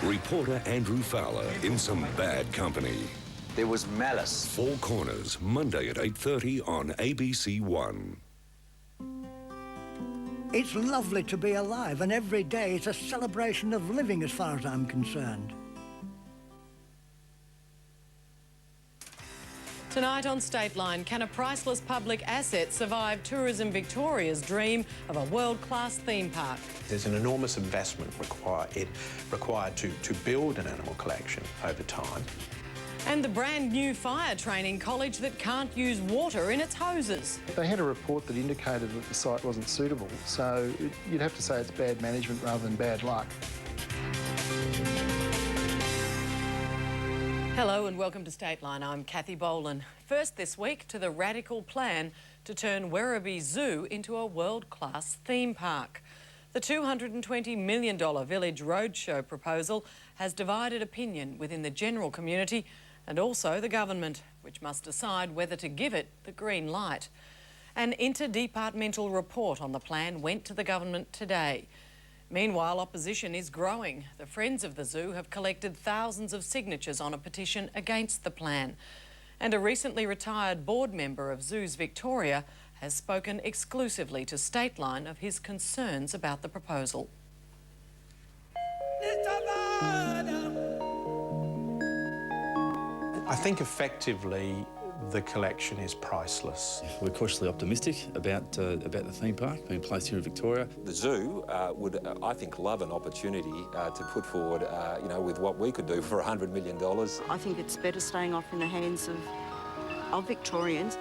Reporter Andrew Fowler in some bad company. There was malice. Four Corners, Monday at 8:30 on ABC One. It's lovely to be alive, and every day is a celebration of living as far as I'm concerned. Tonight on Stateline, can a priceless public asset survive Tourism Victoria's dream of a world-class theme park? There's an enormous investment required to build an animal collection over time. And the brand new fire training college that can't use water in its hoses. They had a report that indicated that the site wasn't suitable, so you'd have to say it's bad management rather than bad luck. Hello and welcome to Stateline. I'm Kathy Bowlan. First this week to the radical plan to turn Werribee Zoo into a world-class theme park. The $220 million Village Roadshow proposal has divided opinion within the general community and also the government, which must decide whether to give it the green light. An interdepartmental report on the plan went to the government today. Meanwhile, opposition is growing. The Friends of the Zoo have collected thousands of signatures on a petition against the plan. And a recently retired board member of Zoos Victoria has spoken exclusively to Stateline of his concerns about the proposal. I think effectively the collection is priceless. We're cautiously optimistic about the theme park being placed here in Victoria. The zoo would, I think, love an opportunity to put forward, with what we could do for $100 million. I think it's better staying off in the hands of Victorians.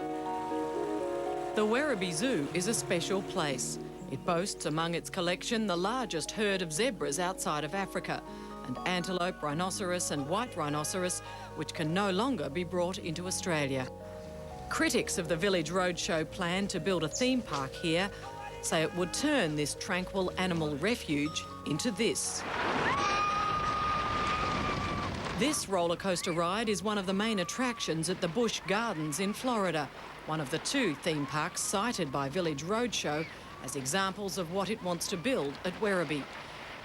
The Werribee Zoo is a special place. It boasts among its collection the largest herd of zebras outside of Africa, and antelope, rhinoceros and white rhinoceros, which can no longer be brought into Australia. Critics of the Village Roadshow plan to build a theme park here say it would turn this tranquil animal refuge into this. This roller coaster ride is one of the main attractions at the Busch Gardens in Florida, one of the two theme parks cited by Village Roadshow as examples of what it wants to build at Werribee.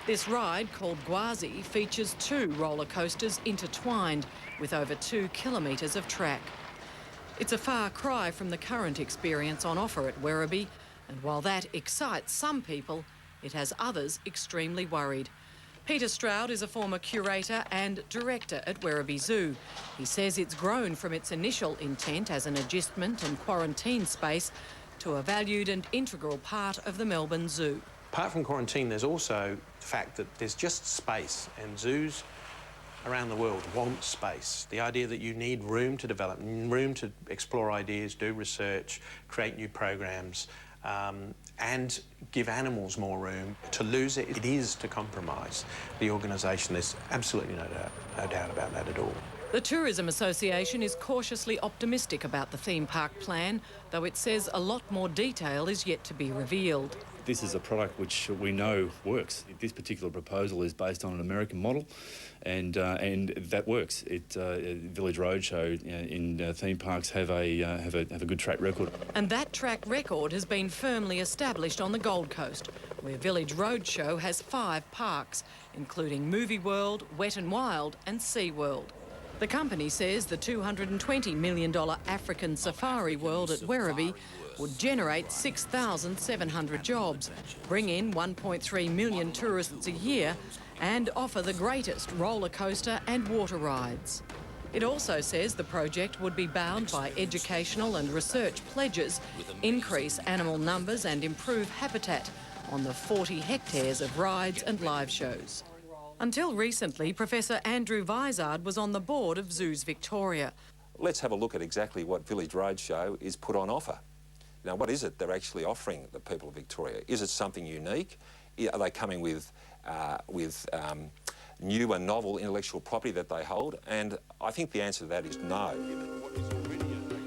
This ride, called Gwazi, features two roller coasters intertwined with over 2 kilometres of track. It's a far cry from the current experience on offer at Werribee, and while that excites some people, it has others extremely worried. Peter Stroud is a former curator and director at Werribee Zoo. He says it's grown from its initial intent as an agistment and quarantine space to a valued and integral part of the Melbourne Zoo. Apart from quarantine, there's also the fact that there's just space, and zoos around the world want space. The idea that you need room to develop, room to explore ideas, do research, create new programs, and give animals more room. To lose it, it is to compromise the organisation. There's absolutely no doubt about that at all. The Tourism Association is cautiously optimistic about the theme park plan, though it says a lot more detail is yet to be revealed. This is a product which we know works. This particular proposal is based on an American model, and that works. Village Roadshow in theme parks have a good track record. And that track record has been firmly established on the Gold Coast, where Village Roadshow has 5 parks, including Movie World, Wet and Wild and Sea World. The company says the $220 million African Safari World at Werribee would generate 6,700 jobs, bring in 1.3 million tourists a year and offer the greatest roller coaster and water rides. It also says the project would be bound by educational and research pledges, increase animal numbers and improve habitat on the 40 hectares of rides and live shows. Until recently, Professor Andrew Vizard was on the board of Zoos Victoria. Let's have a look at exactly what Village Roadshow is put on offer. Now, what is it they're actually offering the people of Victoria? Is it something unique? Are they coming with new and novel intellectual property that they hold? And I think the answer to that is no.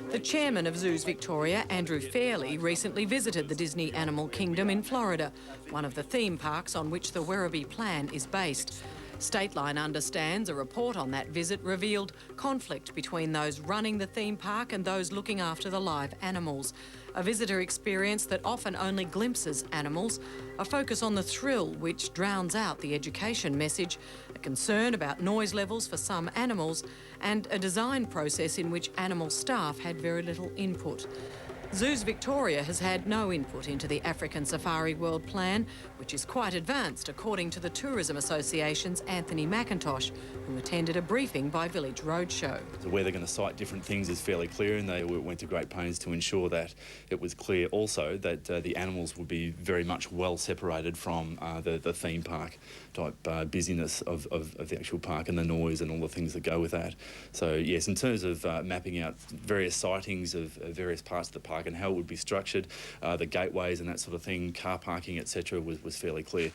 The chairman of Zoos Victoria, Andrew Fairley, recently visited the Disney Animal Kingdom in Florida, one of the theme parks on which the Werribee plan is based. Stateline understands a report on that visit revealed conflict between those running the theme park and those looking after the live animals. a visitor experience that often only glimpses animals, a focus on the thrill which drowns out the education message, a concern about noise levels for some animals, and a design process in which animal staff had very little input. Zoos Victoria has had no input into the African Safari World Plan, which is quite advanced according to the Tourism Association's Anthony McIntosh, who attended a briefing by Village Roadshow. So where they're going to site different things is fairly clear, and they went to great pains to ensure that it was clear also that the animals would be very much well separated from the theme park type busyness of the actual park and the noise and all the things that go with that. So yes, in terms of mapping out various sightings of various parts of the park and how it would be structured, the gateways and that sort of thing, car parking, etc., was fairly clear.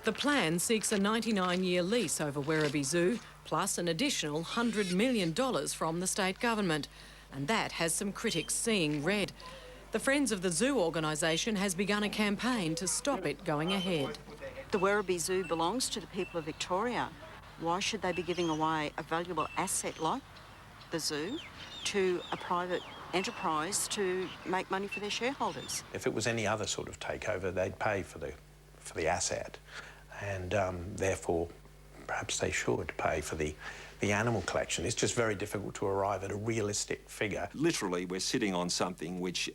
The plan seeks a 99-year lease over Werribee Zoo, plus an additional $100 million from the state government. And that has some critics seeing red. The Friends of the Zoo organisation has begun a campaign to stop it going ahead. The Werribee Zoo belongs to the people of Victoria. Why should they be giving away a valuable asset like the zoo to a private enterprise to make money for their shareholders? If it was any other sort of takeover, they'd pay for the asset, and therefore perhaps they should pay for the animal collection. It's just very difficult to arrive at a realistic figure. Literally, we're sitting on something which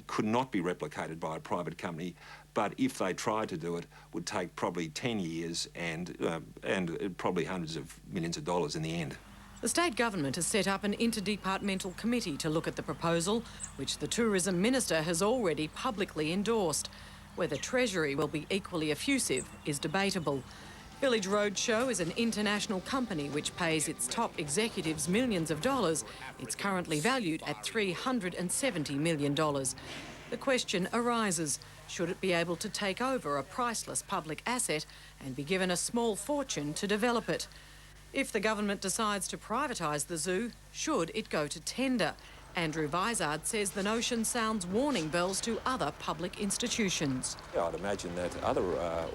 could not be replicated by a private company, but if they tried to do it, would take probably 10 years and probably hundreds of millions of dollars in the end. The state government has set up an interdepartmental committee to look at the proposal, which the Tourism Minister has already publicly endorsed. Whether Treasury will be equally effusive is debatable. Village Roadshow is an international company which pays its top executives millions of dollars. It's currently valued at $370 million. The question arises, should it be able to take over a priceless public asset and be given a small fortune to develop it? If the government decides to privatise the zoo, should it go to tender? Andrew Vizard says the notion sounds warning bells to other public institutions. Yeah, I'd imagine that other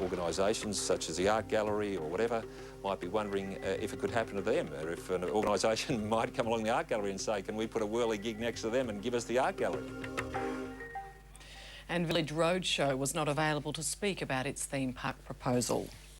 organisations, such as the Art Gallery or whatever, might be wondering if it could happen to them, or if an organisation might come along the Art Gallery and say, can we put a whirly gig next to them and give us the Art Gallery? And Village Roadshow was not available to speak about its theme park proposal.